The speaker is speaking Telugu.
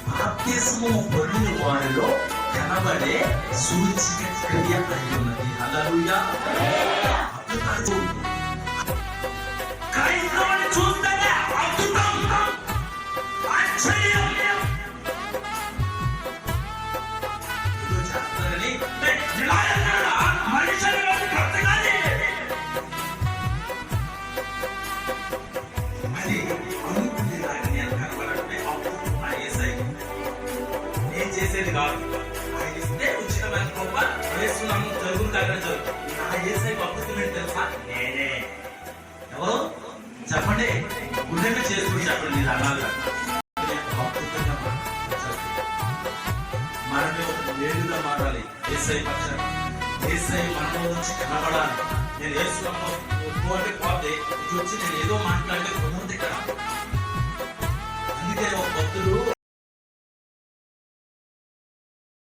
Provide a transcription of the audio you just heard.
బాప్తిస్మము పొందిన వారిలో కనబడే సూచిక క్రియ కలిగి ఉన్నది. హల్లెలూయా. క్రైస్తవుని చూస్తేనే అద్భుతం, ఆశ్చర్యం ఏదో చేస్తారని మనుషులు బ్రతకాలి. అది అనుకునేలాగా నేను కనబడమే అప్పుడు ఆ యేసయ్య ఏం చేసేది కాదు. ఆయన ఇస్తే ఉచితమైన గొప్ప వేస్తున్నాము జరుగుతుందా జరుగుతుంది. నా యేసయ్య అద్భుతం ఏంటి తెలుసా? నేనే. ఎవరు చెప్పండి, గుండెగా చేసుకుని చెప్పండి. మీరు అనాలి మనమే ఒక నేడుగా మారాలి. యేసయ్య పక్షాన యేసయ్య మనలో నుంచి కనబడాలి. నేను యేసులో పోతే ఇది వచ్చి నేను ఏదో మాట్లాడితే కుదరదు ఇక్కడ. అందుకే ఒక భక్తుడు